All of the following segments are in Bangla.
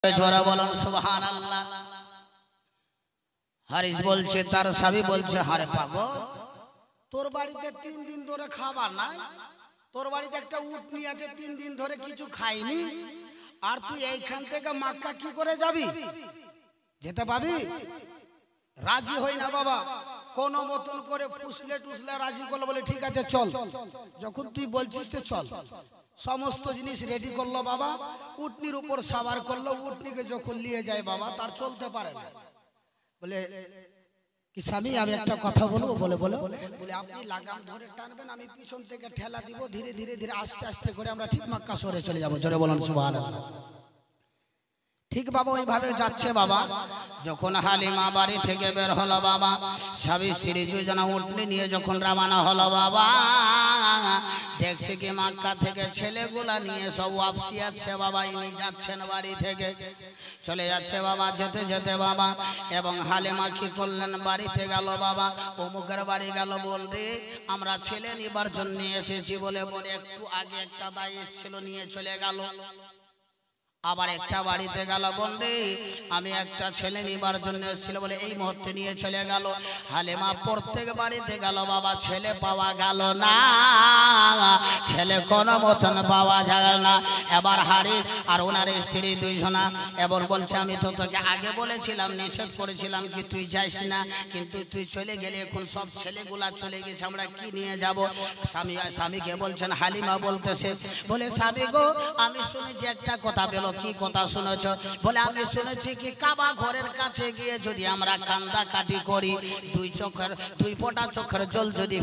জোরে বলুন সুবহানাল্লাহ। হারিস বলছে তার স্বামী বলছে, হারে পাগল, তোর বাড়িতে 3 দিন ধরে খাবার নাই, তোর বাড়িতে একটা উটনি আছে 3 দিন ধরে কিছু খাইনি, আর তুই এইখান থেকে মক্কা কি করে যাবি? যেতে পাবি? রাজি হই না বাবা, কোন মতন করে ফুসলে টুসলে রাজি করলো, বলে ঠিক আছে চল, যখন তুই বলছিস তো চল। সমস্ত জিনিস রেডি করলো বাবা, উটনির উপর সাবার করলো, উটনিকে যখন নিয়ে যায় বাবা তার চলতে পারে না। বলে কি স্বামী আমি একটা কথা বলবো? বলে বলে বলে আপনি লাগাম ধরে টানবেন, আমি পিছন থেকে ঠেলা দিব, ধীরে ধীরে ধীরে আস্তে আস্তে করে আমরা ঠিক মক্কা শহরে চলে যাবো। জোরে বলুন সুবহানাল্লাহ। ঠিক বাবা ওইভাবে যাচ্ছে বাবা। যখন হালিমা বাড়ি থেকে বের হলো বাবা, স্বামী স্ত্রী দুজনা উটনি নিয়ে যখন রওনা হলো বাবা, দেখছে কি মক্কা থেকে ছেলেগুলা নিয়ে সব ওয়াপসি আছে বাবা, ইনি যাচ্ছেন বাড়ি থেকে চলে যাচ্ছে বাবা। যেতে যেতে বাবা এবং হালিমা কি করলেন, বাড়িতে গেল বাবা, অমুকের বাড়ি গেল, বলতে আমরা ছেলে নিবার জন্য এসেছি বলে বলে একটু আগে একটা দায় এসেছিল, নিয়ে চলে গেল। আবার একটা বাড়িতে গেল, বলতে আমি একটা ছেলে নিবার জন্য এসেছিল বলে এই মুহূর্তে নিয়ে চলে গেল। হালিমা প্রত্যেক বাড়িতে গেল বাবা, ছেলে পাওয়া গেল না, ছেলে কোনো মতন পাওয়া যায় না। এবার হারিস আর ওনার স্ত্রী দুইজনা এবার বলছে, আমি তো তোকে আগে বলেছিলাম, নিষেধ করেছিলাম কি তুই যাইস না, কিন্তু তুই চলে গেলে, এখন সব ছেলেগুলা চলে গেছে, আমরা কি নিয়ে যাব? স্বামীকে বলছেন, হালিমা বলতেছে, বলে স্বামী গো, আমি শুনেছি একটা কথা, বলো কি কথা শুনেছ? বলে আমি শুনেছি কি কাবা ঘরের কাছে গিয়ে যদি আমরা কান্দা কাটি করি, দুই ফোঁটা চোখের জল যদি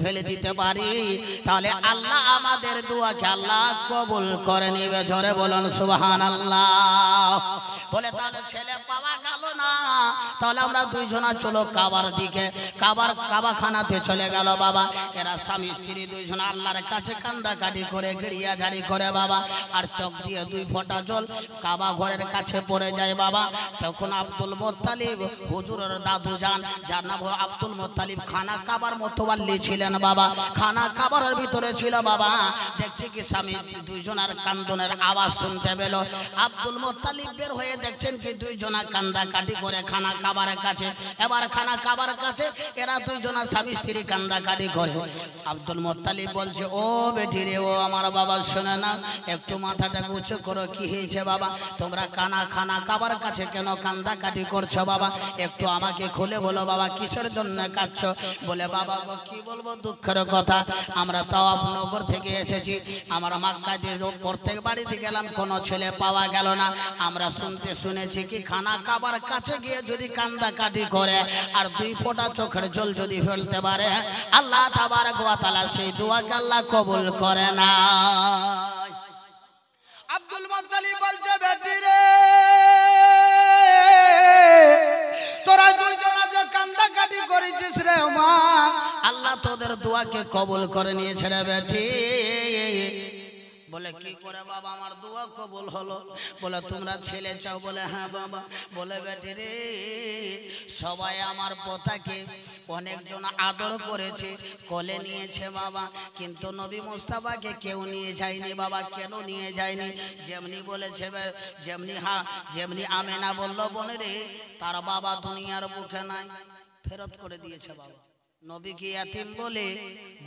ফেলে দিতে পারি, তাহলে আল্লাহ আমাদের দোয়াকে আল্লাহ কবুল করে নিবে। জোরে বলুন সুবহানাল্লাহ। বলে তাহলে ছেলে পাওয়া গেল না, তাহলে আমরা দুইজনা চলো কাবার দিকে। কাবাখানাতে চলে গেল বাবা। এরা স্বামী স্ত্রী দুইজনা আল্লাহর কাছে কান্দা কাটি করে গিরিয়া ঝাড়ি করে বাবা, আর চোখ দিয়ে 2 ফোঁটা জল কাবা ঘরের কাছে পড়ে যায় বাবা। তখন আব্দুল মুত্তালিব হুজুরের দাদু যান, যার নাম হলো আব্দুল মুত্তালিব, খানা কাবার মোতওয়াল্লি ছিলেন বাবা, খানা কাবারের ভিতরে ছিল বাবা। দেখছে কি স্বামী দুইজনার কান্দনের আওয়াজ শুনতে পেল। আব্দুল মুত্তালিব বের হয়ে দেখছেন কি দুইজনা কান্দা কাটি করে খানা কাবারের কাছে। এবার খানা কাবার কাছে এরা দুইজনা স্বামী স্ত্রী কান্দা কাটি করে। আব্দুল মুত্তালিব বলছে, ও বেটি রে, ও আমার বাবা, শোনে না, একটু মাথাটা উঁচু করো, কি হয়েছে বাবা? তোমরা খানা কাবার কাছে কেন কান্দা কাটি করছো বাবা? একটু আমাকে খুলে বলো বাবা, কিসের জন্য কাঁদছো? বলে বাবা গো, কি বলবো, দুঃখের কথা, আমরা তাওয়াফ নগর থেকে এসেছি, আমরা মক্কায় প্রত্যেক বাড়িতে গেলাম, কোনো ছেলে পাওয়া গেল না। আমরা শুনেছি কি খানা কাবার কাছে গিয়ে যদি কান্দা কাটি করে আর 2 ফোঁটা চোখের জল যদি ফেলতে পারে, আল্লাহ তাবারক ওয়া তাআলা সেই দোয়াকে আল্লাহ কবুল করে না। আব্দুল মুত্তালিব বলছে, বেটি রে, তোরা দুইজনা যে কান্দা কাটি করেছিস রে মা, আল্লাহ তোদের দোয়াকে কবুল করে নিয়েছে রে বেটি। বলে কি করে বাবা আমার দোয়া কবুল হলো? বলে তোমরা ছেলে চাও? বলে হ্যাঁ বাবা। বলে বেটি রে, সবাই আমার পোতাকে অনেকজন আদর করেছে, কোলে নিয়েছে বাবা, কিন্তু নবী মুস্তাফাকে কেউ নিয়ে যায়নি বাবা। কেন নিয়ে যায়নি? যেমনি বলেছে, যেমনি আমেনা বলল, বোনে রে, তার বাবা দুনিয়ার বুকে নাই, ফেরত করে দিয়েছে বাবা। নবীকে ইয়াতিম বলে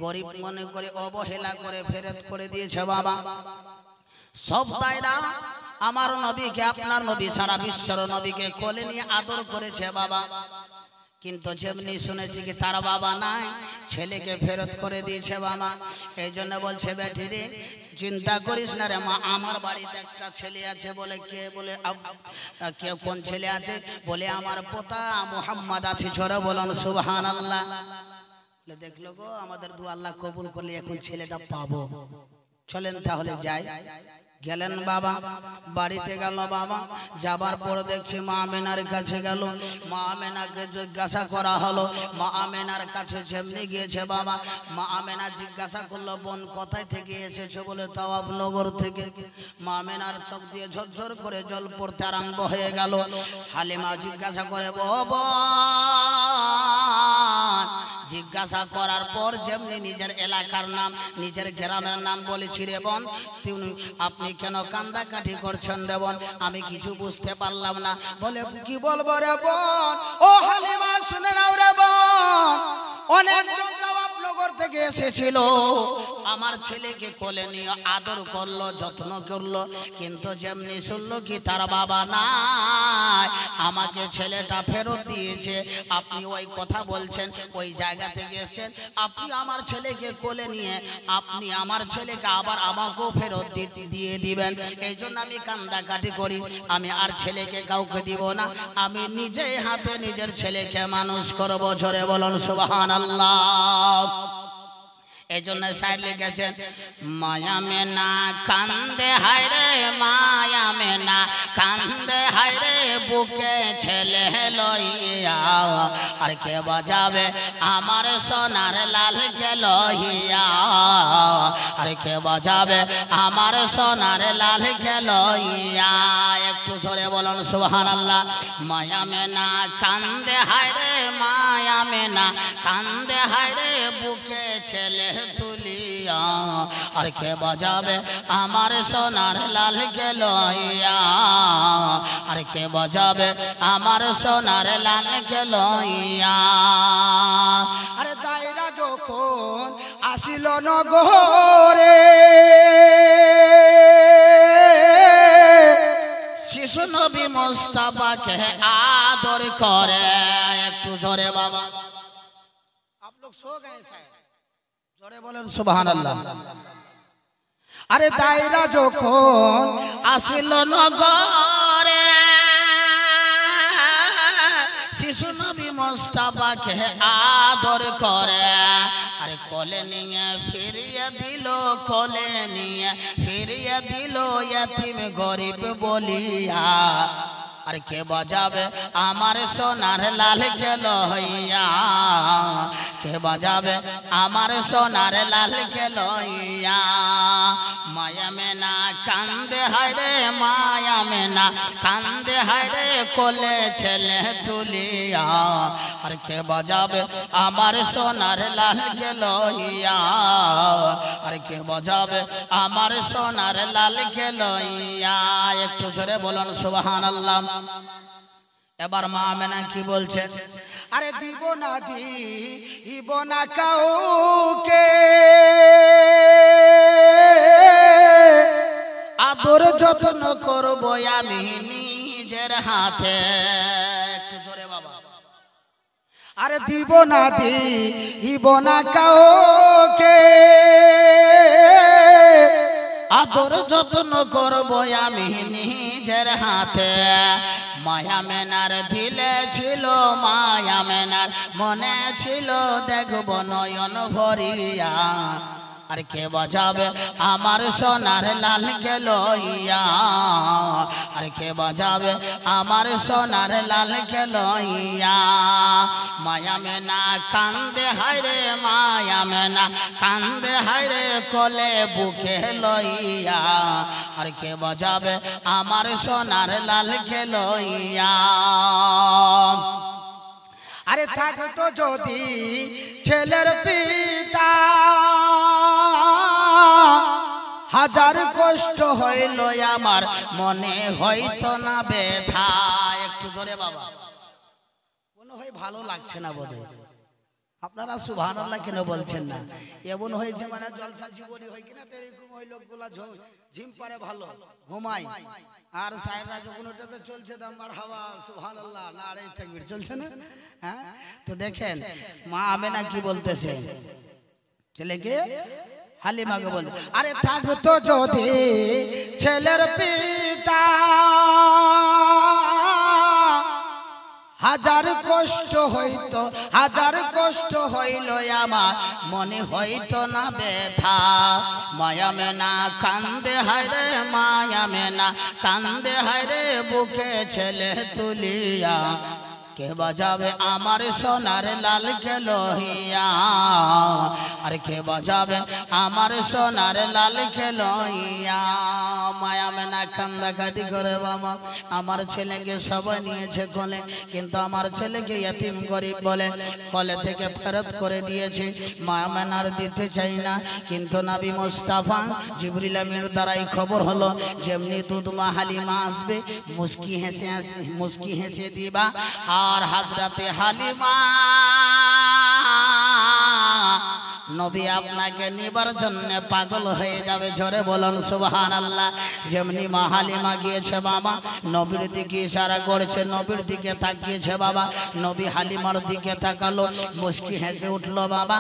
গরিব মনে করে অবহেলা করে ফেরত করে দিয়েছে বাবা। সব তাইরা আমার নবীকে, আপনার নবী, সারা বিশ্বের নবীকে কোলে নিয়ে আদর করেছে বাবা, কিন্তু যেমনি শুনেছি কি তার বাবা নাই, ছেলেকে ফেরত করে দিয়েছে বাবা। এই জন্য বলছে, বেটি রে, চিন্তা করিস না রে মা, আমার বাড়িতে একটা ছেলে আছে। বলে কে? বলে কে, কোন ছেলে আছে? বলে আমার পোতা মুহাম্মদ আছে। জোরে বলুন সুবহানাল্লাহ। বলে দেখলো গো, আমাদের দোয়া আল্লাহ কবুল করলে এখন ছেলেটা পাবো, চলেন তাহলে যাই। গেলেন বাবা, বাড়িতে গেল বাবা। যাবার পর দেখছি মা আমেনার কাছে গেল, মা আমেনাকে জিজ্ঞাসা করা হলো। মা আমেনার কাছে যেমনি গিয়েছে বাবা, মা আমেনা জিজ্ঞাসা করলো, বোন কোথায় থেকে এসেছো? বলে তাওয়াফ নগর থেকে। মা আমেনার চোখ দিয়ে ঝরঝর করে জল পড়তে আরম্ভ হয়ে গেল। হালিমা জিজ্ঞাসা করে, বোন জিজ্ঞাসা করার পর যেমনি নিজের এলাকার নাম নিজের গ্রামের নাম বলেছি, রে বোন আপনি কেন কান্দাকাটি করছেন রে বোন? আমি কিছু বুঝতে পারলাম না। বলে কি বলবো রে বোন? ও হালিমা শুনে নাও রে বোন, অনেকজন নগর থেকে এসেছিল, আমার ছেলেকে কোলে নিয়ে আদর করলো, যত্ন করলো, কিন্তু যেমনি শুনলো কি তার বাবা নাই, আমাকে ছেলেটা ফেরত দিয়েছে। আপনি ওই কথা বলছেন, ওই জায়গা থেকে এসেছেন, আপনি আমার ছেলেকে কোলে নিয়ে আপনি আমার ছেলেকে আবার আমাকেও ফেরত দিয়ে দিবেন। এই জন্য আমি কান্দাকাটি করি। আমি আর ছেলেকে কাউকে দিব না, আমি নিজে হাতে নিজের ছেলেকে মানুষ করবো। জোরে বলুন সুবহানাল্লাহ। এই জন্য শায়র লিখেছেন, মায়া মেনা কান্দে হায় রে, মায়া মেনা কান্দে হায় রে, বুকে ছেলে লইয়া, আর কে বাজাবে আমার সোনার লাল কে লইয়া, আর কে বাজাবে আমার সোনার লাল কে লইয়া। একটু সরে বলুন সুবহানাল্লাহ। মায়া মেনা কান্দে হায় রে, মায়া মেনা কান্দে হায় রে, বুকে ছেলে তুলিয়া, আর কে বাজাবে আমার সোনার লাল কে লইয়া, আর কে বাজাবে আমার সোনার লাল কে লইয়া। আরে দায়রা যখন আসিল নগরে, শিশু নবী মুস্তাফাকে আদর করে। একটু জোরে বাবা, आप लोग सो गए शायद, জোরে বলেন সুবহানাল্লাহ। আরে দায়রা যখন আসিল নগরে, শিশু নবী মুস্তাফাকে আদর করে, আরে কোলে নিয়ে ফিরিয়ে দিল, কোলে নিয়ে ফিরিয়ে দিল ইতিম গরিব বলিয়া, আর কে বাজাবে আমার সোনার লাল কে লইয়া, কে বাজাবে আমার সোনার লাল কে লইয়া। মায়া মেনা কান্দে হায় রে, মায়া মেনা কান্দে হায় রে, কোলে ছেলে তুলিয়া, আর কে বাজাবে আমার সোনার লাল কে লইয়া, আর কে বাজাবে আমার সোনার লাল কে লইয়া। একটু জোরে বলুন সুবহানাল্লাহ। এবার মা আমেনা কি বলছে? আরে দিব না দিব না কাউকে, আদর যত্ন করব আমি নিজের হাতে। একটু জোরে বাবা। আরে দিব না কাউকে, আদর যত্ন করব আমি নিজের হাতে। মায়া মেনার দিলে ছিল, মায়া মেনার মনে ছিল, দেখব নয়ন ভরিয়া, আর কে বাজাবে আমার সোনার লাল কে লইয়া, আর কে বাজাবে আমার সোনার লাল কে লইয়া। মায়া মেনা কান্দে হায় রে, মায়া মেনা কান্দে হায় রে, কোলে বুকে লইয়া, আর কে বাজাবে আমার সোনার লাল কে লইয়া। আরে থাকতো যদি ছেলের পিতা, হাজার কষ্ট হইল আমার মনে হইতো না ব্যথা। একটু জোরে বাবা, মনে হয় ভালো লাগছে না বোধহয়। আপনারা সুবহানাল্লাহ কেন বলছেন না? এমন হয়েছে মানে জলসা জীবনী হয় কিনা, এরকম ওই লোকগুলা ঝিম পারে ভালো ঘুমায়, আর সাহেবরা যখন ওটাতে চলছে তো মারহাবা সুবহানাল্লাহ নারে তাকবীর চলছে না। হ্যাঁ, তো দেখেন মা আমেনা কি বলতেছে ছেলেকে, হালিমাকে বলছে, আরে থাকতো যদি ছেলের পিতা, হাজার কষ্ট হইতো, হাজার কষ্ট হইল আমার মনে হইতো না ব্যথা। মায়া মেনা কান্দে হায় রে, মায়া মেনা কান্দে হায় রে, বুকে ছেলে তুলিয়া, কে বাজাবে আমার সোনার লালকে লহিয়া, আর কে বাজাবে আমার সোনার লালকে লহিয়া। মায়া মেনা কান্দাকাটি করে বাবা, আমার ছেলেকে সবাই নিয়েছে কোলে, কিন্তু আমার ছেলেকে ইতিম গরিব বলে কোলে থেকে ফেরত করে দিয়েছে। মায়া মেনার দিতে চাই না, কিন্তু নবী মুস্তাফা জিবরিল আমিনের দ্বারাই খবর হলো, যেমনি দুধ মা হালিমা আসবে মুস্কি হেসে দিবা, আর হযরতে হালিমা নবী আপনাকে নিবার জন্য পাগল হয়ে যাবে। জোরে বলুন সুবহানাল্লাহ। যেমনি মা হালিমা গিয়েছে বাবা, নবীর দিকে ইশারা করেছে, নবীর দিকে তাকিয়েছে বাবা, নবী হালিমার দিকে তাকালো, মুস্কি হেসে উঠলো বাবা,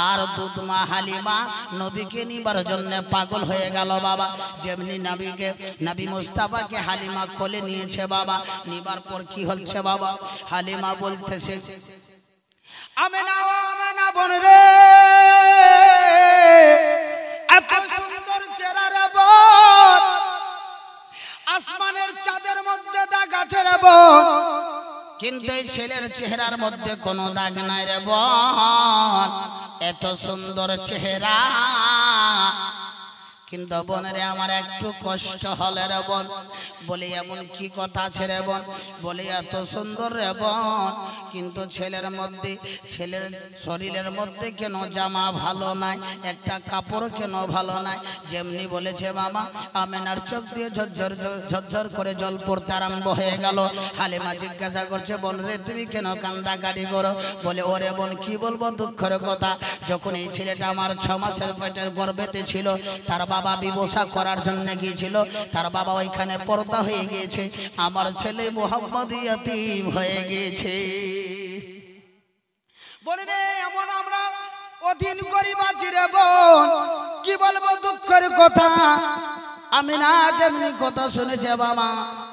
আর দুধ মা হালিমা নবীকে নিবার জন্য পাগল হয়ে গেল বাবা। যেমনি নবী মুস্তাফাকে হালিমা কোলে নিয়েছে বাবা, নিবার পর কি হচ্ছে বাবা, হালিমা বলতেছে, আমেনা আমেনা বোন রে, এত সুন্দর চেহারা রে বোন, আসমানের চাঁদের মধ্যে দাগ আছে রে বোন, কিন্তু এই ছেলের চেহারার মধ্যে কোনো দাগ নাই রে বোন। এত সুন্দর চেহারা, কিন্তু বোনেরে আমার একটু কষ্ট হলে রে বোন। বলে এমন কি কথা আছে রে বোন? বলে এত সুন্দর রে বোন, কিন্তু ছেলের শরীরের মধ্যে কেন জামা ভালো নাই, একটা কাপড় কেন ভালো নাই। যেমনি বলেছে মামা, আমেনার চোখ দিয়ে ঝরঝর করে জল পড়তে আরম্ভ হয়ে গেল। হালিমা জিজ্ঞাসা করছে, বোন রে তুমি কেন কান্দাকাটি করো? বলে ওরে বোন কি বলবো দুঃখের কথা, যখন এই ছেলেটা আমার 6 মাসের পেটের গর্ভেতে ছিল, তার বাবা বিবসা করার জন্য গিয়েছিল, তার বাবা ওইখানে পর্দা হয়ে গিয়েছে, আমার ছেলে মুহাম্মদ ইয়তীম হয়ে গিয়েছে। বলে রে এমন আমরা অধীন গরিব আছি রে বোন, কি বলবো দুঃখের কথা। আমি না যেমনি কথা শুনেছে বাবা,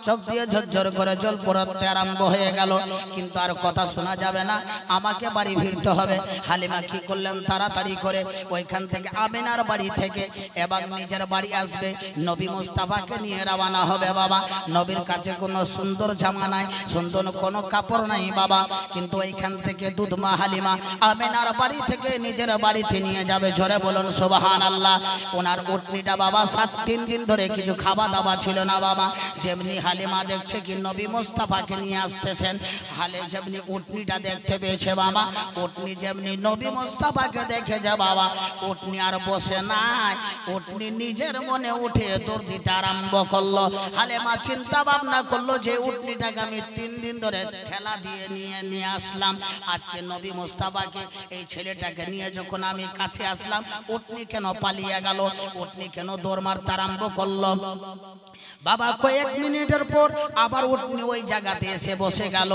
চোখ দিয়ে ঝরঝর করে জল পড়তে আরম্ভ হয়ে গেল, কিন্তু আর কথা শোনা যাবে না, আমাকে বাড়ি ফিরতে হবে। হালিমা কি করলেন, তাড়াতাড়ি করে ওইখান থেকে আমিনার বাড়ি থেকে এবং নিজের বাড়ি আসবে, নবী মুস্তাফাকে নিয়ে রওনা হবে বাবা। নবীর কাছে কোনো সুন্দর জামা নাই, সুন্দর কোনো কাপড় নাই বাবা, কিন্তু ওইখান থেকে দুধ মা হালিমা আমিনার বাড়ি থেকে নিজের বাড়িতে নিয়ে যাবে। জোরে বলুন সুবহানাল্লাহ। ওনার উটনিটা বাবা 7 দিন ধরে কিছু খাওয়া দাওয়া ছিল না বাবা। যেমনি হালিমা দেখছে কি নবী মুস্তাফাকে নিয়ে আসতেছেন, যেমনি উটনিটা দেখতে পেয়েছে বাবা, উটনি যেমনি নবী মুস্তাফাকে দেখে যা বাবা, উটনি আর বসে নাই, উটনি নিজের মনে উঠে দৌড় দিতে আরম্ভ করলো। হালিমা চিন্তা ভাবনা করলো যে উটনিটাকে আমি 3 দিন ধরে ঠেলা দিয়ে নিয়ে আসলাম, আজকে নবী মুস্তাফাকে এই ছেলেটাকে নিয়ে যখন আমি কাছে আসলাম, উটনি কেন পালিয়ে গেল, উটনি কেন দৌড় মারতে আরম্ভ করলো। বাবা কয়েক মিনিটের পর আবার উটনি ওই জায়গাতে এসে বসে গেল।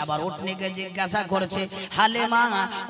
আবার উটনিকে জিজ্ঞাসা করছে, হালিমা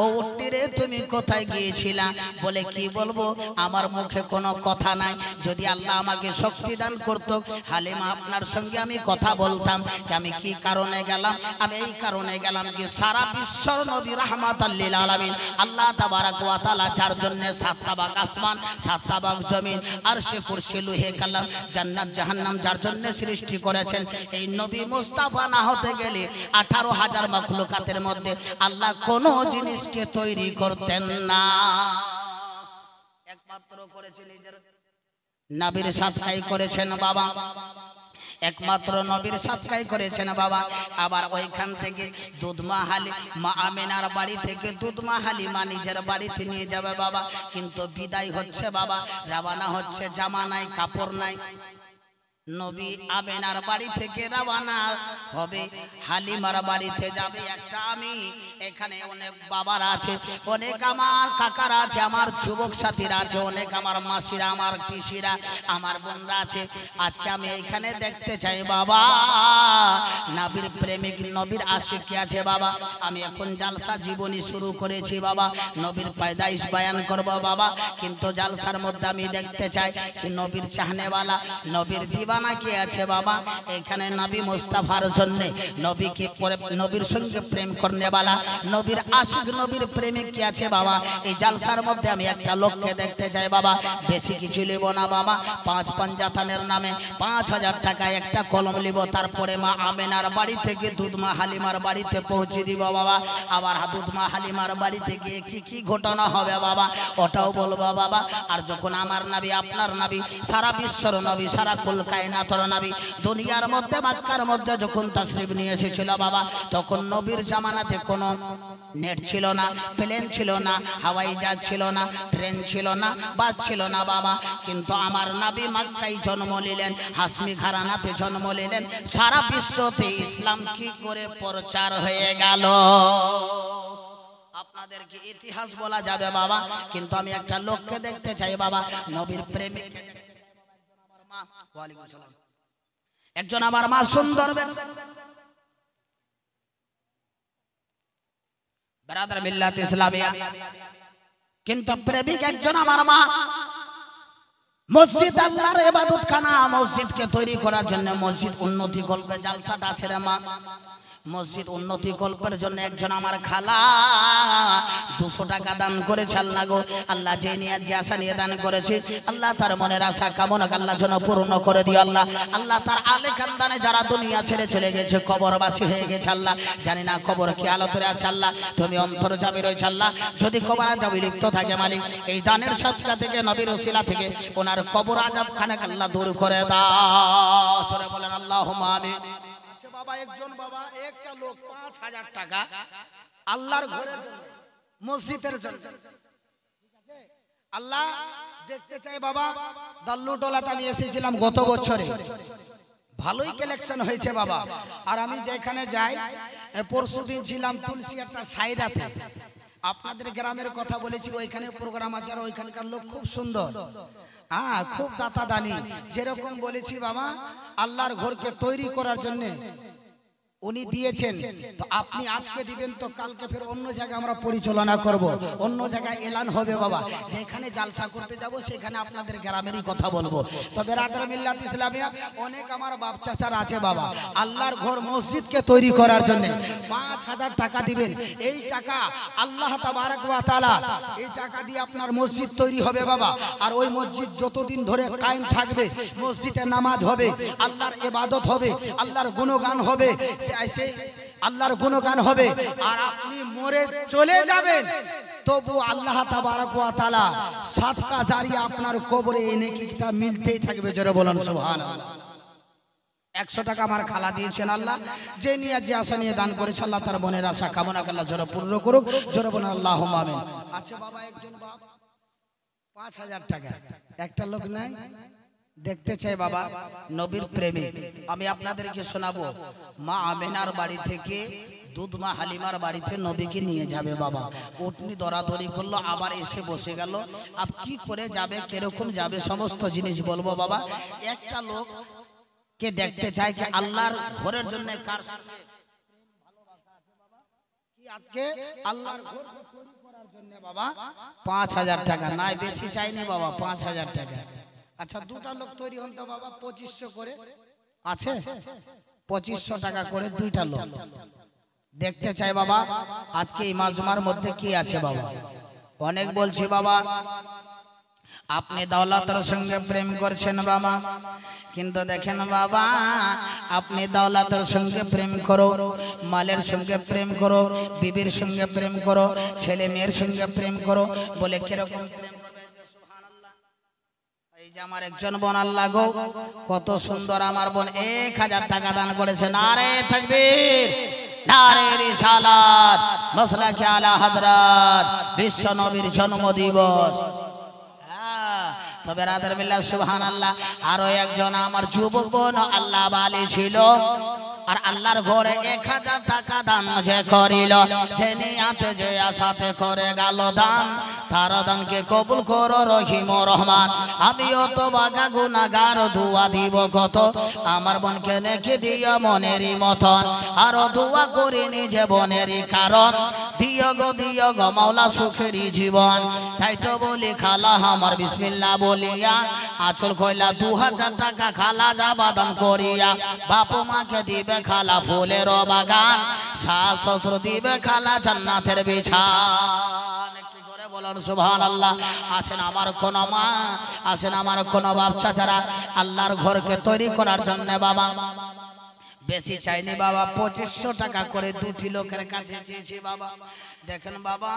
ও উটনি রে তুমি কোথায় গিয়েছিলা? বলে কি বলবো, আমার মুখে কোনো কথা নাই, যদি আল্লাহ আমাকে শক্তি দান করত হালিমা আপনার সঙ্গে আমি কথা বলতাম। আমি কি কারণে গেলাম? আমি এই কারণে গেলাম কি সারা বিশ্বর নবী রাহমাতাল লিল আলামিন আল্লাহ তাবারাক ওয়া তাআলা যার জন্য 7টা ভাগ আসমান 7টা ভাগ জমিন আরশে কুরসি লৌহে কালাম জান্নাত জাহান্নাম যার জন্য সৃষ্টি করেছেন, এই নবী মুস্তাফা না হতে গেলে 18,000 মাখলুকাতের মধ্যে আল্লাহ কোন জিনিসকে তৈরি করতেন না, একমাত্র করেছেন নিজের নবীর সাথেই করেছেন বাবা, একমাত্র নবীর সাথেই করেছেন বাবা। আবার ওইখান থেকে দুধ মা হালিমা আমিনার বাড়ি থেকে দুধ মা হালিমা নিজের বাড়িতে নিয়ে যাবে বাবা, কিন্তু বিদায় হচ্ছে বাবা, রওনা হচ্ছে, জামা নাই কাপড় নাই। নবী আমিনার বাড়ি থেকে রওনা হবে, হালিমার বাড়িতে যাবে একটা আমি। এখানে অনেক বাবারা আছে, অনেক আমার কাকারা আছে, আমার যুবক সাথীরা আছে, অনেক আমার মাসিরা, আমার পিসিরা, আমার বোনরা আছে। আজকে আমি এইখানে দেখতে চাই বাবা নবীর প্রেমিক, নবীর আশিক কে আছে বাবা। আমি এখন জালসা জীবনী শুরু করেছি বাবা, নবীর পয়দাইশ বয়ান করব বাবা, কিন্তু জালসার মধ্যে আমি দেখতে চাই কি নবীর চাহনেওয়ালা, নবীর দিবানা কে আছে বাবা। এখানে নবী মুস্তাফার জন্য নবীর সঙ্গে প্রেম করনেওয়ালা, নবীর আশিক, নবীর প্রেমিক কে আছে বাবা। এই জালসার মধ্যে আমি একটা লোককে দেখতে চাই বাবা, বেশি কিছু নেব না বাবা, 5 পাঞ্জাতানের নামে 5,000 টাকা একটা কলম নিব, তারপরে মা আমিনার বাড়ি বাড়ি থেকে দুধমা হালিমার বাড়িতে পৌঁছে দিব বাবা। আবার দুধমা হালিমার বাড়ি থেকে কি কি ঘটনা হবে বাবা ওটাও বলবো বাবা। আর যখন আমার নবী আপনার নবী সারা বিশ্বর নবী সারা কুল কায়নাতের নবী দুনিয়ার মধ্যে মক্কার মধ্যে যখন তাশরিফ নিয়ে এসেছিল বাবা, তখন নবীর জামানাতে কোনো নেট ছিল না, প্লেন ছিল না, হাওয়াই জাহাজ ছিল না, ট্রেন ছিল না, বাস ছিল না বাবা। কিন্তু আমার নবী মক্কায় জন্ম নিলেন, হাসমি ঘরানাতে জন্ম নিলেন। সারা বিশ্বতে ইসলাম কি করে প্রচার হয়ে গেল আপনাদেরকে ইতিহাস বলা যাবে বাবা। কিন্তু আমি একটা লোককে দেখতে চাই বাবা, নবীর প্রেমিক একজন আমার মা, সুন্দর ব্রাদার মিল্লাত ইসলামিয়া, কিন্তু প্রেমিক একজন আমার মা। মসজিদ আল্লাহর ইবাদতখানা, মসজিদকে তৈরি করার জন্য মসজিদ উন্নতি করবে জালসাটা আছে রে মা। মসজিদ উন্নতি কল্পের জন্য একজন আমার খালা 200 টাকা দান করেছে। আল্লাহ গো, আল্লাহ যে নিয়ে যে আশা নিয়ে দান করেছে আল্লাহ তার মনের আশা কামনা আল্লাহ যেন পূর্ণ করে দিও আল্লাহ। আল্লাহ তার আলে খানদানে যারা দুনিয়া ছেড়ে চলে গেছে, কবরবাসী হয়ে গেছে আল্লাহ, জানি না কবর কি আলোতে আছে আল্লাহ, তুমি অন্তর্যামী রয়েছে আল্লাহ। যদি কবর আযাবে লিপ্ত থাকে মালিক, এই দানের সদকা থেকে নবীর ওসিলা থেকে ওনার কবর আযাব খানাক আল্লাহ দূর করে দাও। জোরে বলেন আল্লাহুম্মা আমিন। বাবা একজন বাবা একটা লোক 5000 টাকা আল্লাহর ঘরের জন্য, মসজিদের জন্য আল্লাহ দেখতে চাই বাবা। দাল্লুটোলাতে আমি এসেছিলাম গত বছরে, ভালোই কালেকশন হয়েছে বাবা। আর আমি যেখানে যাই, পরশুদিন ছিলাম তুলসী একটা সাইরাতে, আপনাদের গ্রামের কথা বলেছি, ওইখানে প্রোগ্রাম আছে। আর ওইখানকার লোক খুব সুন্দর, হ্যাঁ খুব দাতা দানি। যেরকম বলেছি বাবা আল্লাহর ঘরকে তৈরি করার জন্য উনি দিয়েছেন, তো আপনি আজকে দিবেন তো কালকে ফের অন্য জায়গায় আমরা পরিচালনা করব, অন্য জায়গায় এলান হবে বাবা। যেখানে জালসা করতে যাব সেখানে আপনাদের গ্রামেরই কথা বলবো। তবে ব্রাদার মিল্লাত ইসলামিয়া অনেক আমার বাপ চাচারা আছে বাবা, আল্লাহর ঘর মসজিদকে তৈরি করার জন্য 5000 টাকা দিবেন। এই টাকা আল্লাহ তাবারক ওয়া তাআলা, এই টাকা দিয়ে আপনার মসজিদ তৈরি হবে বাবা। আর ওই মসজিদ যতদিন ধরে কায়েম থাকবে, মসজিদে নামাজ হবে, আল্লাহর ইবাদত হবে, আল্লাহর গুণগান হবে, আল্লাহর গুণগান হবে। আর আপনি মরে চলে যাবেন তবু আল্লাহ তাবারক ওয়া তাআলা সাদকা জারিয়া আপনার কবরে এই নেকিটা মিলতেই থাকবে। জোরে বলুন সুবহানাল্লাহ। 100 টাকা আমার খালা দিয়েছেন আল্লাহ, যে নিয়ে যে আশা নিয়ে দান করেছে আল্লাহ তার মনের আশা কামনা আল্লাহ জোরে পূর্ণ করুক। জোরে বলুন আল্লাহুম্মা আমিন। আচ্ছা বাবা একজন বাপ 5000 টাকা, একটা লোক নাই দেখতে চাই বাবা, নবীর প্রেমী। আমি আপনাদেরকে শোনাবো, মা আমেনার বাড়ি থেকে দুধমা হালিমার বাড়িতে নবীকে নিয়ে যাবে বাবা। উটনি দরাদরি করলো, আবার এসে বসে গেল। আপ কি করে যাবে, কিরকম যাবে, সমস্ত জিনিস বলবো বাবা। একটা লোক কে দেখতে চাই যে আল্লাহর ঘরের জন্য কার কি আজকে আল্লাহর ঘর তৈরি করার জন্য বাবা 5000 টাকা, নাই বেশি চাইনি বাবা, 5000 টাকা। আচ্ছা দুটা লোক তৈরি হন তো বাবা, 2500 করে আছে, 2500 টাকা করে দুইটা লোক দেখতে চাই বাবা। আজকে এই মাজমার মধ্যে কি আছে বাবা? অনেক বলছি বাবা, আপনি দৌলতের সঙ্গে প্রেম করছেন বাবা, কিন্তু দেখেন বাবা আপনি দৌলতের সঙ্গে প্রেম করো, মালের সঙ্গে প্রেম করো, বিবির সঙ্গে প্রেম করো, ছেলে মেয়ের সঙ্গে প্রেম করো, বলে কিরকম প্রেম করবে? সুবহানাল্লাহ। এই যে আমার একজন বোন, আল্লাহ গো কত সুন্দর আমার বোন 1000 টাকা দান করেছে। নারে তাকবীর, নারে রিসালাত, মাসলাকে আলা হযরত, বিশ্ব নবীর জন্মদিবস। তবে রাদার মিল্লাহ সুবহানাল্লাহ। আরো একজন আমার যুবক বোন আল্লাহ বালি ছিল, আর আল্লাহর ঘরে 1000 টাকা দান যে করিল, যে নিয়াতে যে আশাতে করে গেল দান, তার দানকে কবুল করো রহিম রহমান। আমিও তো বাগা গুনাহগার, দোয়া দিব কত আমার বোনকে নেকি দিও মনেরই মতন, আরো দোয়া করি নিজে বোনেরই কারণ, দিও গো মাওলা সুখেরই জীবন। তাই তো বলি খালা আমার বিসমিল্লাহ বলিয়া আঁচল কইলা 2000 টাকা খালা যাবা দান করিয়া, বাপু মাকে দিবে খালা ফুলের বাগান, শাশ শ্বশুর দিবে খালা জান্নাতের বিছান। একটু জোরে বলুন সুবহানাল্লাহ। আছেন আমার কোন মা, আছেন আমার কোন বাপ চাচারা আল্লাহর ঘরকে তৈরি করার জন্য বাবা বেশি চাইনি বাবা, 2500 টাকা করে দুটি লোকের কাছে চেয়েছি বাবা। দেখেন বাবা,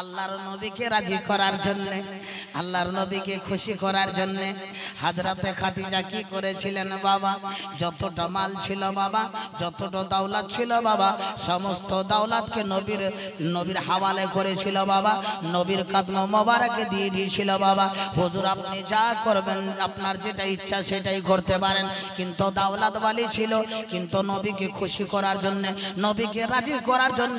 আল্লাহর নবীকে রাজি করার জন্য, আল্লাহর নবীকে খুশি করার জন্য হযরতে খাদিজা কি করেছিলেন বাবা, যতটা মাল ছিল বাবা, যতটা দৌলত ছিল বাবা, সমস্ত দৌলতকে নবীর হাওয়ালে করেছিল বাবা, নবীর কদম মোবারকে দিয়ে দিয়েছিল বাবা। হুজুর আপনি যা করবেন, আপনার যেটা ইচ্ছা সেটাই করতে পারেন। কিন্তু দৌলতওয়ালি ছিল, কিন্তু নবীকে খুশি করার জন্য, নবীকে রাজি করার জন্য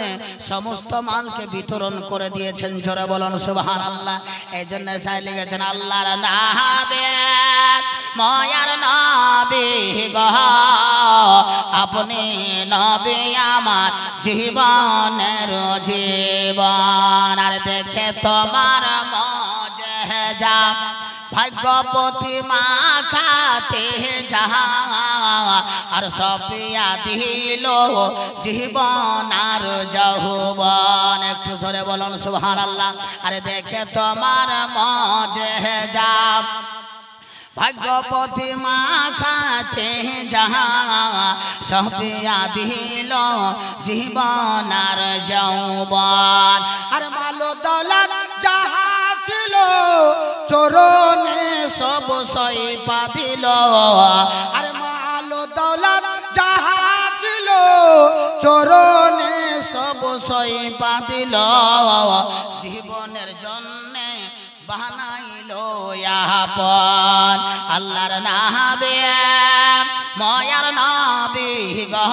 সমস্ত মালকে বিতরণ করে দিয়েছেন। জোরে বলুন সুবহানাল্লাহ। এই জন্য সাই লিখেছেন আল্লাহর নামে মায়ার নবী গো, আপনি নবী আমার জীবনের জীবন। আর দেখে তোমার মুজিজা ভাগ্যবতী মা খাতে যাহা, আর সপিয়া দিল জীবন আর যৌবন। একটু জোরে বলুন সুবহানাল্লাহ। আরে দেখে তোমার মুজিজা ভাগ্যবতী মা খাতে যাহা, সপিয়া দিল জীবন আর যৌবন। আর মালো দৌলত যাহা ছিল চরণে সব সইপা দিল। আর মালো দৌলত যাহা ছিল চরণে সব সইপা দিল। জীবনের জন্য বানাইল আপন আল্লাহর নামে মায়ার নবী গো,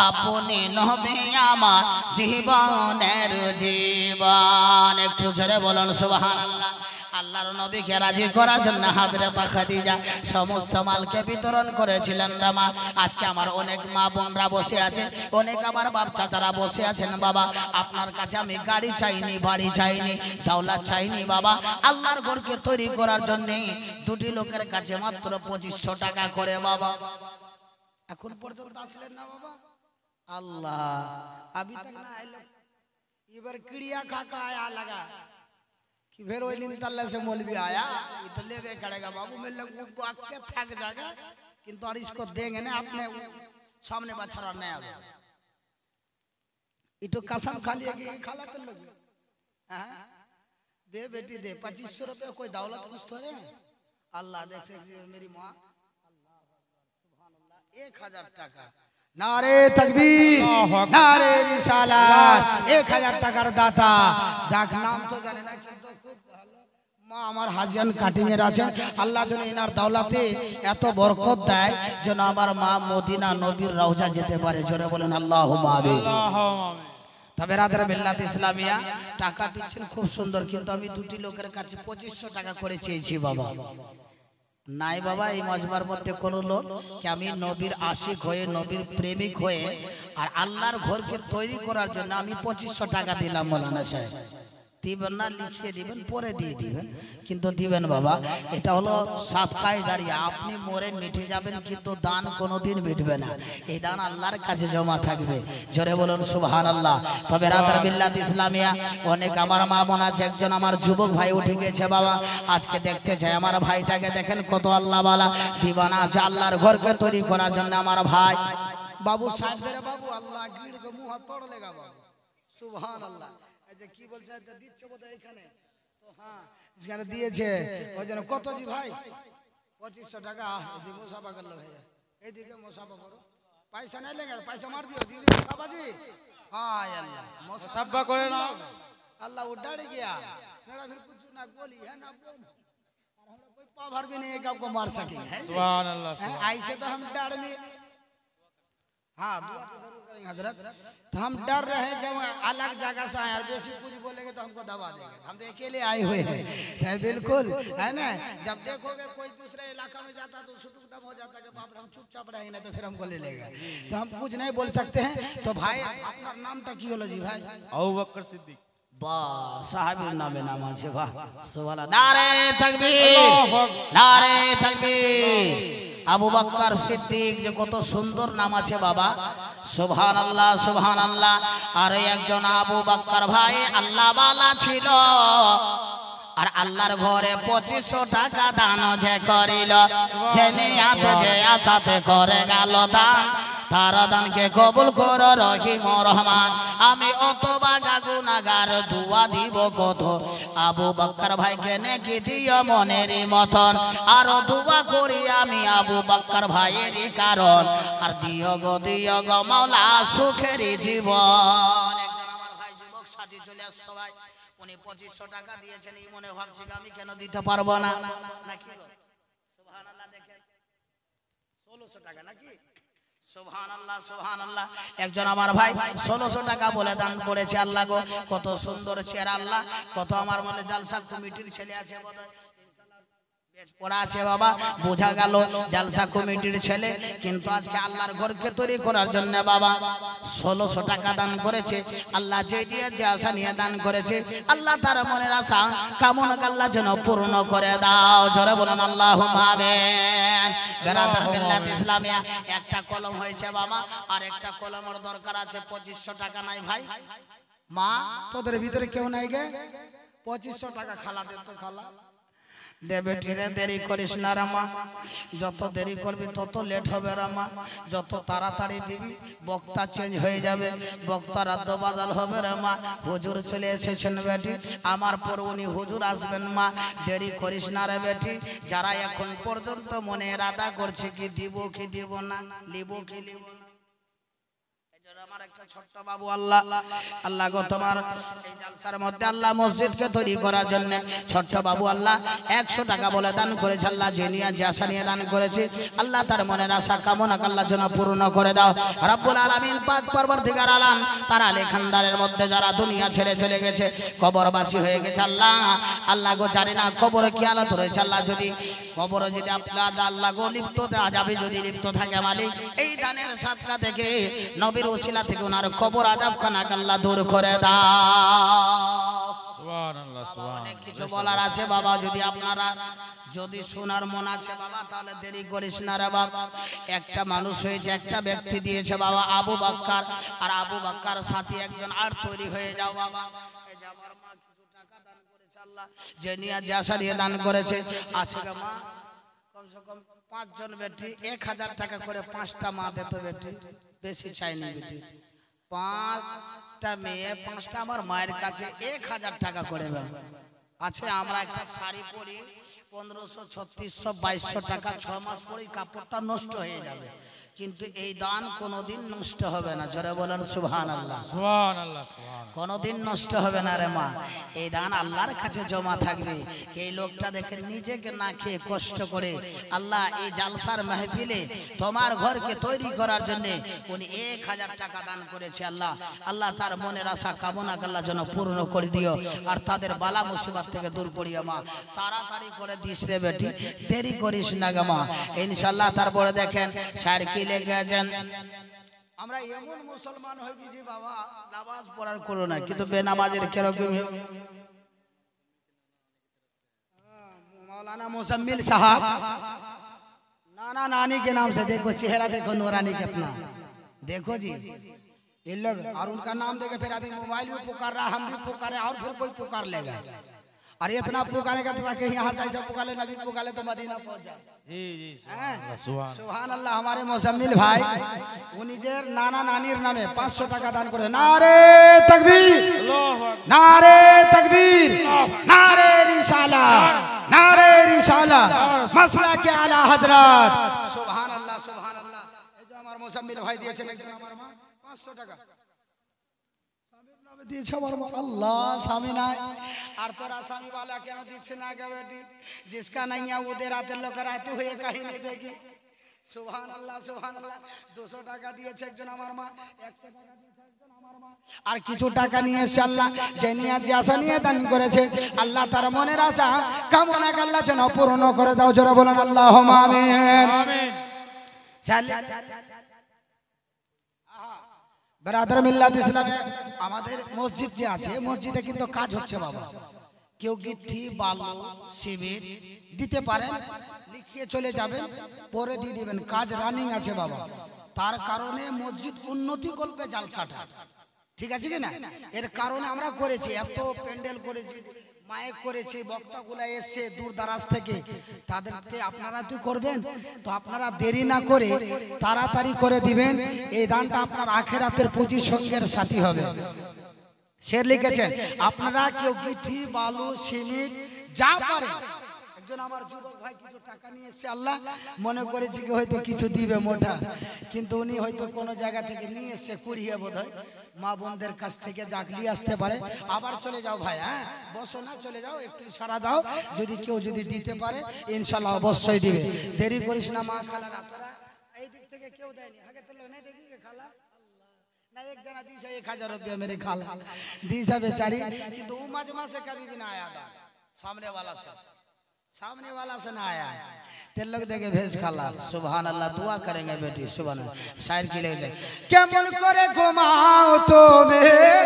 আপনি নবী আমার জীবনের জীবন। একটু জোরে বলুন সুবহানাল্লাহ। আল্লাহর নবীকে রাজি করার জন্য হযরত খাদিজা সমস্ত মালকে বিতরণ করেছিলেন রামা। আজকে আমার অনেক মা বোনরা বসে আছে, অনেক আমার বাপ চাচারা বসে আছেন বাবা। আপনার কাছে আমি গাড়ি চাইনি, বাড়ি চাইনি, দৌলত চাইনি বাবা। আল্লাহর ঘরকে তৈরি করার জন্য দুটি লোকের কাছে মাত্র 2500 টাকা করে বাবা। এখন পর্যন্ত আসলেন না বাবা। আল্লাহ अभी तक ना आए लोग, इधर किड़िया खाका आया लगा कि फिर वही दिन तल्ले से मौलवी आया, ये तो लेवे करेगा बाबू, मेरे लोग वो आके थक जाएगा, किंतु और इसको देंगे ना अपने सामने बछड़ा नहीं आवे। ये तो कसम खा लिया कि खाला कर लोगे, हाँ दे बेटी दे 2500 रुपये, कोई दौलत कुछ तो है। अल्लाह देख से मेरी माँ, अल्लाह सुभान अल्लाह, 1000 টাকা। नारे तकबीर, नारे रिसालात। 1000 টাকার দাতা, যাক নাম তো জানে না, কিন্তু খুব ভালো মা আমার হাজিয়ান কাটিং এর আছেন। আল্লাহ যেন এনার দৌলতে এত বরকত দেয় যেন আমার মা মদিনা নবীর রওজা যেতে পারে। জোরে বলেন আল্লাহুম্মা আমিন। তবে রাদার মিল্লাত ইসলামিয়া টাকা দিচ্ছেন খুব সুন্দর, কিন্তু আমি দুটি লোকের কাছে 2500 টাকা করে চেয়েছি বাবা। নাই বাবা, এই মজমার মধ্যে কোন লোক কি আমি নবীর আশিক হয়ে, নবীর প্রেমিক হয়ে আর আল্লাহর ঘরকে তৈরি করার জন্য আমি 2500 টাকা দিলাম। মৌলানা সাহেব দিবেন না, লিখিয়ে দিবেন, পরে দিয়ে দিবেন, কিন্তু দিবেন বাবা। এটা হলো সাদকায়ে জারিয়া। আপনি মরে মিটে যাবেন, কিন্তু দান কোনোদিন মিটবে না। এই দান আল্লাহর কাছে জমা থাকবে। জোরে বলুন সুবহানাল্লাহ। তবে রাদার মিল্লাত ইসলামিয়া অনেক আমার মা বোন আছে। একজন আমার যুবক ভাই উঠে গেছে বাবা, আজকে দেখতে চাই আমার ভাইটাকে। দেখেন কত আল্লাহ বালা দিবানা আছে আল্লাহর ঘরকে তৈরি করার জন্য। আমার ভাই বাবু সাহেব বাবু, আল্লাহ গিড় কে মুহ পড় লেগা বাবু, সুবহানাল্লাহ। কি বলছে দিচ্ছে বোধহয় এখানে, তো হ্যাঁ যেখানে দিয়েছে ওই জন্য কত জি ভাই 2500 টাকা এদিকে মুসাফা করলো ভাই, এইদিকে মুসাফা করো, পয়সা नहीं लेंगे, पैसा मार दियो दीदी मुसाफा जी। हाँ अल्लाह मुसाफा करे ना, अल्लाह वो डर गया मेरा, फिर कुछ ना बोली है ना बोल, और हम कोई पावर भी नहीं है कि आपको मार सकेंगे। सुभान अल्लाह। ऐसे तो हम डर में, हाँ दुआ तो जरूर करेंगे हजरत। तो हम डर रहे हैं जब अलग जगह से आए और बेसी कुछ बोलेंगे तो हमको दबा देंगे। हम तो अकेले आए हुए हैं बिल्कुल, है ना। जब देखोगे कोई दूसरे इलाका में जाता तो सुटुक दब हो जाता है कि बाप रे हम चुपचाप रहेंगे, तो फिर हमको ले लेगा। तो हम कुछ नहीं बोल सकते हैं। तो भाई अपना नाम तो की होलो जी भाई? अबू बकर सिद्दीक। वाह साहबीर नामे नाम আছে, वाह সুবহানাল্লাহ। নারে তাকবীর, নারে তাকবীর। আবু বকর সিদ্দিক, যে কত সুন্দর নাম আছে বাবা, সুবহানাল্লাহ সুবহানাল্লাহ। আর একজন আবু বকর ভাই আল্লাহ ওয়ালা ছিল, আর আল্লাহর ঘরে 2500 টাকা দান যে করিল, যে নিয়াতে যে আশাতে করে গেল দান, তার দানকে কবুল করো রহিম রহমান। আমি অত বাগা গুনাহগার দুয়া দিব কত, আবু বকর ভাইকে নেকি দিও মনেরই মতন। আর দুয়া করি আমি আবু বকর ভাইয়েরই কারণ, আর দিও গো মাওলা সুখেরই জীবন। একজন আমার ভাই যুবক সাথী চলে আসছে ভাই, উনি 2500 টাকা দিয়েছেন, এই মনে ভাবছি আমি কেন দিতে পারবো না, নাকি গো? সুবহানাল্লাহ, দেখেন 1600 টাকা নাকি? সুবহানাল্লাহ সুবহানাল্লাহ। একজন আমার ভাই 1600 টাকা বলে দান করেছে। আল্লাহ গো, কত সুন্দর চেহারা আল্লাহ, কত আমার মনে জালসা কমিটির ছেলে আছে বোধহয়, পড়া আছে বাবা, বোঝা গেল জালসা কমিটির ছেলে, কিন্তু আজকে আল্লাহর ঘরকে তৈরি করার জন্য বাবা 1600 টাকা দান করেছে। আল্লাহ যে আশা নিয়ে দান করেছে, আল্লাহ তার মনের আশা কামনা আল্লাহ যেন পূর্ণ করে দাও। জোরে বলুন আল্লাহুম্মা আমিন। বেরাদার মিল্লাত ইসলামিয়া একটা কলম হয়েছে বাবা, আর একটা কলমের দরকার আছে। 2500 টাকা নাই ভাই, মা তোদের ভিতরে কেউ নাই গে? 2500 টাকা খালা দে তো, খালা দেবে ঠিরে, দেরি করিস না রে মা, যত দেরি করবি তত লেট হবে রে মা, যত তাড়াতাড়ি দিবি বক্তা চেঞ্জ হয়ে যাবে, বক্তা রাত বাদাল হবে রে মা। হুজুর চলে এসেছেন বেটি, আমার পর উনি হুজুর আসবেন মা, দেরি করিস না রে বেটি। যারা এখন পর্যন্ত মনে ইরাদা করছে কি দিব কি দিব না, লিব কি লিব না, আমার একটা ছোট্ট বাবু আল্লাহ গো তোমার এই জালসার মধ্যে আল্লাহ মসজিদকে তৈরি করার জন্য ছোট্ট বাবু আল্লাহ 100 টাকা বলে দান করেছে। আল্লাহ যে নিয়ে যে আশা নিয়ে দান করেছে, আল্লাহ তার মনের আশা কামনা আল্লাহ যেন পূর্ণ করে দাও রব্বুল আলামিন। পাক পরবর্তীকার আলাম তারা লেখানদারের মধ্যে যারা দুনিয়া ছেড়ে চলে গেছে, কবরবাসী হয়ে গেছে, আল্লাহ গো জানি না কবরে কি হালত রয়েছে। আল্লাহ যদি কবরে যদি আপনার আল্লাহ গো লিপ্ত দেওয়া যাবে, যদি লিপ্ত থাকে মালিক এই দানের সাদকা থেকে নবীর ওসিলা থেকে ওনার কবর আযাব খানা আল্লাহ দূর করে দাও। সুবহানাল্লাহ সুবহানাল্লাহ। অনেক কিছু বলার আছে বাবা, যদি আপনারা যদি শোনার মন আছে বাবা তাহলে দেরি করিস না রে বাবা। একটা মানুষ হয়েছে, একটা ব্যক্তি দিয়েছে বাবা আবু বকর, আর আবু বকর সাথী একজন আর তৈরি হয়ে যাও বাবা। এই যে আমার মা কিছু টাকা দান করেছে, আল্লাহ যে নিয়ে যে আশা নিয়ে দান করেছে, আজকে মা কমসে কম 5 জন বেটি 1000 টাকা করে 5টা মা দিত বেটি, বেশি চাইনি বেটি। 5টা মেয়ে 5টা আমার মায়ের কাছে 1000 টাকা করে আছে। আমরা একটা শাড়ি পরি 1500 3600 2200 টাকা, 6 মাস পরেই কাপড়টা নষ্ট হয়ে যাবে, কিন্তু এই দান কোনোদিন নষ্ট হবে না। জোরে বলেন সুবহানাল্লাহ সুবহানাল্লাহ সুবহানাল্লাহ। কোনোদিন নষ্ট হবে না রে মা, এই দান আল্লাহর কাছে জমা থাকবে। এই লোকটা দেখে নিজেকে না খেয়ে কষ্ট করে আল্লাহ এই জালসার মাহফিলে তোমার ঘরকে তৈরি করার জন্য উনি 1000 টাকা দান করেছে। আল্লাহ তার মনের আশা কামনা আল্লাহ যেন পূর্ণ করে দিও, আর তাদের বালা মুসিবত থেকে দূর করিও মা। তাড়াতাড়ি করে দিস রে বেটি, দেরি করিস না গে মা ইনশাআল্লাহ। তারপরে দেখেন স্যার কি লেগেছেন, আমরা এমন মুসলমান হয়ে গেছি বাবা নামাজ পড়ার করো না, কিন্তু বেনামাজের কিরকম। मौलाना मुजम्मिल साहब नाना नानी के नाम से देखो, चेहरा देखो नूरानी कितना, देखो जी ये लोग, और उनका नाम देखे फिर अभी मोबाइल भी पुकार रहा, हम भी पुकारे और फिर कोई पुकार लेगा। अरे इतना पुकारेगा तो ताकि यहाँ से ऐसा पुकारे, नबी पुकारे तो मदीना पहुंच जाए। जी जी सुभान अल्लाह। हमारे मुजम्मिल भाई वो निजेर नाना नानीर नामे 500 टाका दान करे। नारे तकबीर, नारे तकबीर, नारे रिसाला, नारे रिसाला, मसला के आला हजरत। सुभान अल्लाह सुभान अल्लाह। এই যে আমার মুজম্মিল ভাই দিয়েছেন আমার মা 500 টাকা স্বামীর নামে দিয়েছে আমার মা। আল্লাহ স্বামী নাই, আর তোরা স্বামী वाला কেন দিচ্ছে না গে বেটি? जिसका नहीं है वो देर आते लोग आते हुए कहीं नहीं देगी। सुभान अल्लाह सुभान अल्लाह। 200 টাকা দিয়েছে একজন আমার মা, 100 টাকা দিয়েছে একজন আমার মা, আর কিছু টাকা নিয়ে এসে আল্লাহ যে নিয়ে যে আশা নিয়ে দান করেছে, আল্লাহ তার মনের আশা কামনা আল্লাহ যেন পূর্ণ করে দাও। জোরে বলেন আল্লাহুম্মা আমিন আমিন। ব্রাদার মিল্লাত ইসলামে আমাদের মসজিদ যে আছে, মসজিদে কিন্তু কাজ হচ্ছে বাবা। কেউ গিট্টি বালু সিমেন্ট দিতে পারেন, লিখিয়ে চলে যাবেন, পরে দিয়ে দিবেন, কাজ রানিং আছে বাবা। তার কারণে মসজিদ উন্নতি করবে জালসাটা, ঠিক আছে কি না? এর কারণে আমরা করেছি, এত প্যান্ডেল করেছি, মাইক করেছে, বক্তাগুলা এসছে দূর দারাজ থেকে, তাদেরকে আপনারা তো করবেন, তো আপনারা দেরি না করে তাড়াতাড়ি করে দিবেন। এই দানটা আপনার আখেরাতের পুঁজি সঙ্গের সাথী হবে। শের লিখেছেন, আপনারা কেউ গিঠি, বালু, সিমেন্ট যা পারেন। একজন আমার যুবক ভাই কিছু টাকা নিয়ে এসছে, আল্লাহ মনে করেছি কি হয়তো কিছু দিবে মোটা, কিন্তু উনি হয়তো কোনো জায়গা থেকে নিয়ে এসছে কুড়িয়ে বোধহয়, মা বোনদের কাছ থেকে জাগলি আসতে পারে। আবার চলে যাও ভাই, হ্যাঁ বসো না, চলে যাও, একটু ইশারা দাও, যদি কেউ যদি দিতে পারে ইনশাআল্লাহ অবশ্যই দিবে। দেরি করিস না মা খালারা, তোরা এই দিক থেকে কেউ দেয়নি, আগে তো নেই দেখি খালা না, एक जना दिशा 1000 रुपया मेरे खाला दिशा बेचारी, किंतु वो मजमा से कभी भी ना आया था, सामने वाला से ना आया। तेरे लोग देखे भेज खाला, सुभान अल्लाह, दुआ करेंगे बेटी, सुभान अल्लाह। शायर की ले जाए, केमन करे घुमाओ तुम्हें,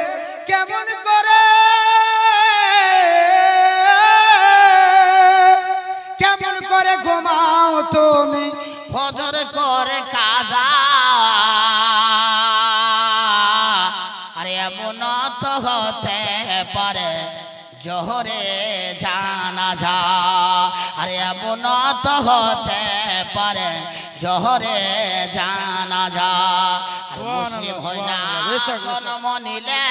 केमन करे, केमन करे घुमाओ तुम्हें, फजर करे काजा, এমন তো হতে পারে জোহরে জানাজা, আরে এমন তো হতে পারে জোহরে জানাজা। মুসলিম হই না জন্ম নিলে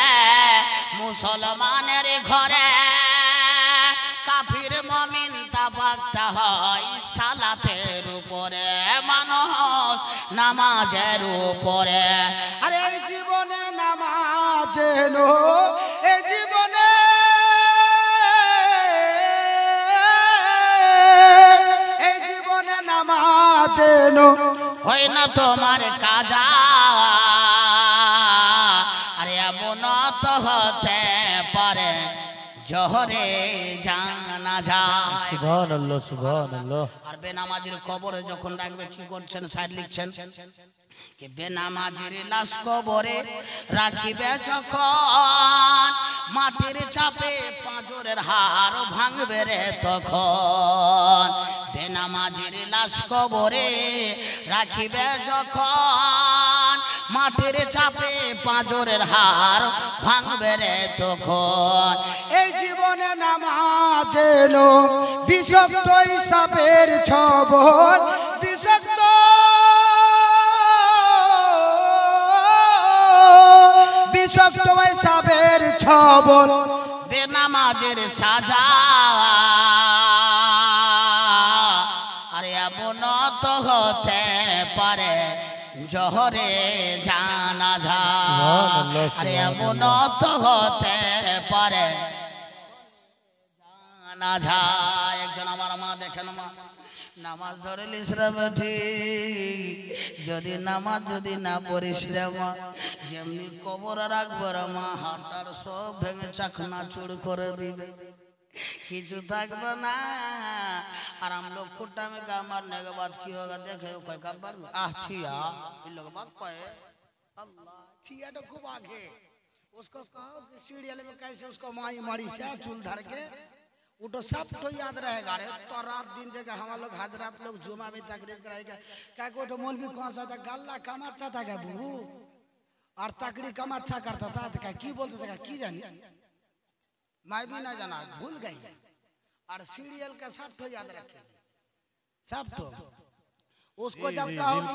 মুসলমানের ঘরে, কাফির মুমিন তাবাকটা হয় সালাতের উপরে, মানুষ নামাজের উপরে। আরে এই জীবনে নামাজ নো, এই জীবনে, এই জীবনে নামাজ নো, হয় না তোমার কাজা, আরে এমন তো হতে পারে জোহরে জানাজা। সুবহানাল্লাহ, সুবহানাল্লাহ। আর বেনামাজির কবরে যখন রাখবে কি করছেন, সাইড লিখছেন, কে বেনামাজির লাশ কবরে রাখিবে যখন, মাটির চাপে পাঁজরের হাড় ভাঙবে রে তখন। বেনামাজির লাশ কবরে রাখিবে যখন, মাটির চাপে পাঁজরের হাড় ভাঙবে রে তখন। এই জীবনে নামাজ এলো বিষাক্ত হিসাবের ছবল, বিষাক্ত বিষাক্ত হিসাবের ছবল, বেনামাজের সাজা, আরে এমন তো হতে পারে জোহরে জানাজা, আরে এমন তো হতে পারে জানাজা। একজন আমার মা, দেখেন মা, নামাজ ধরে লিস রে বেটি, যদি নামাজ যদি না পড়িস রে মা, যেমনি কবর রাখবো রে মা, হাড়টার সব ভেঙে চাকনা চুর করে দিবে, কিছু থাকবে না। আর हम लोग खुट्टा में गा मारने के बाद की होगा, देखे कोई कब्र में छिया, इन लोग बात पाए अल्लाह, छिया तो खूब आगे, उसको कहो कि सीढ़ियाले में कैसे उसको माई मारी से चूल धर के, वो तो सब तो याद रहेगा रे। तो रात दिन जगह हम लोग हजरत लोग जुमा में तकरीर कराएगा, क्या को तो मौलवी कौन सा था, गल्ला कम अच्छा था क्या बहू, और तकरीर कम अच्छा करता था, तो क्या की बोलता था, की जानी मैं भी ना जाना, भूल गई। और सीरियल का सब तो याद रखे, सब तो उसको जब कहोगे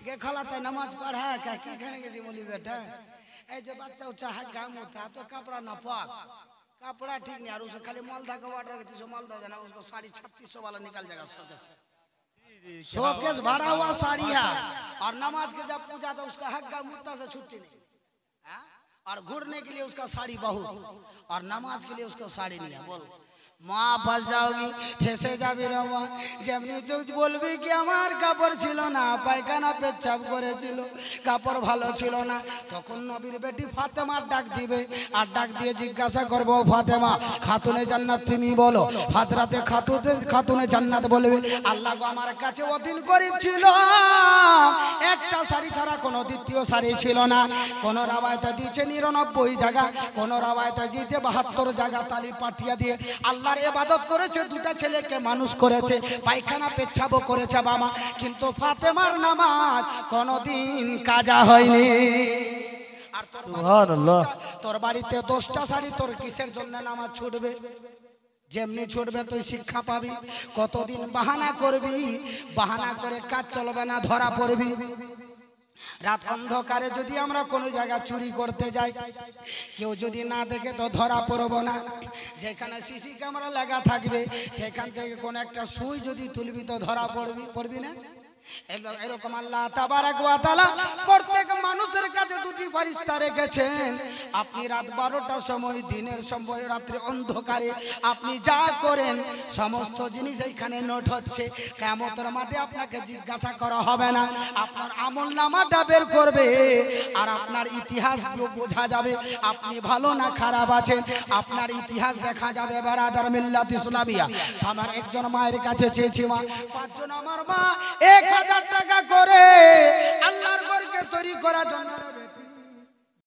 कि खाला ते नमाज पढ़ा क्या, की कहेंगे जी मौलवी बेटा, ए जो बच्चा उच्चा है काम होता तो कपड़ा न पाक, कपड़ा ठीक नहीं, और उसको खाली मालदा का वाटर रखे, तो मालदा जाना उसको साड़ी 3600 वाला निकल जाएगा शोकेस भरा हुआ साड़ी है। और नमाज के जब पूछा तो उसका हक का मुद्दा से छुट्टी नहीं, और घूरने के लिए उसका साड़ी बहुत, और नमाज के लिए उसका साड़ी नहीं है। बोलो মা ফাঁস যাওগি, ফেসে যাবি রে মা, যেমনি তুই বলবি কি আমার কাপড় ছিল না, পায়খানা পেচ্ছাপ করেছিল, কাপড় ভালো ছিল না, তখন নবীর বেটি ফাতেমার ডাক দিবে, আর ডাক দিয়ে জিজ্ঞাসা করবো, ফাতেমা খাতুনে জান্নাত তুমি বলো, হাজরাতে খাতুনে জান্নাত বলবে, আল্লাহ গো আমার কাছে অদিন গরিব ছিল, একটা শাড়ি ছাড়া কোনো দ্বিতীয় শাড়ি ছিল না, কোন রাবায়তে দিয়েছে 99 জায়গা, কোন রাবায়তে দিয়েছে 72 জায়গা, তালি পাঠিয়ে দিয়ে আল্লাহ ইবাদত করেছে, দুটা ছেলেকে মানুষ করেছে, পায়খানা পেচ্ছাবো করেছে বাবা, কিন্তু ফাতেমার নামাজ কোনদিন কাজা হয়নি। আর সুবহানাল্লাহ, তোর বাড়িতে 10টা শাড়ি, তোর কিসের জন্য নামাজ ছুটবে? যেমনি ছুটবে তুই শিক্ষা পাবি। কতদিন বাহানা করবি, বাহানা করে কাজ চলবে না, ধরা পড়বি। রাত অন্ধকারে যদি আমরা কোনো জায়গায় চুরি করতে যাই, কেউ যদি না দেখে তো ধরা পড়বো না। যেখানে সিসি ক্যামেরা লাগা থাকবে সেখান থেকে কোন একটা সুই যদি তুলবি তো ধরা পড়বি না। এরকম আল্লাহ তাবারক ওয়া তাআলা প্রত্যেক মানুষের কাছে দুটি ফেরেশতা রেখেছেন। আপনি রাত 12টার সময়, দিনের সময়, রাত্রে অন্ধকারে আপনি যা করেন সমস্ত জিনিস এইখানে নোট হচ্ছে। কিয়ামতের মাঠে আপনাকে জিজ্ঞাসা করা হবে না, আপনার আমলনামাটা বের করবে আর আপনার ইতিহাস বোঝা যাবে আপনি ভালো না খারাপ আছেন। আপনার ইতিহাস দেখা যাবে। বারাদার মিল্লাত ইসলামিয়া, আমার একজন মায়ের কাছে চেয়েছি, মা 5 জন আমার মা 1000 টাকা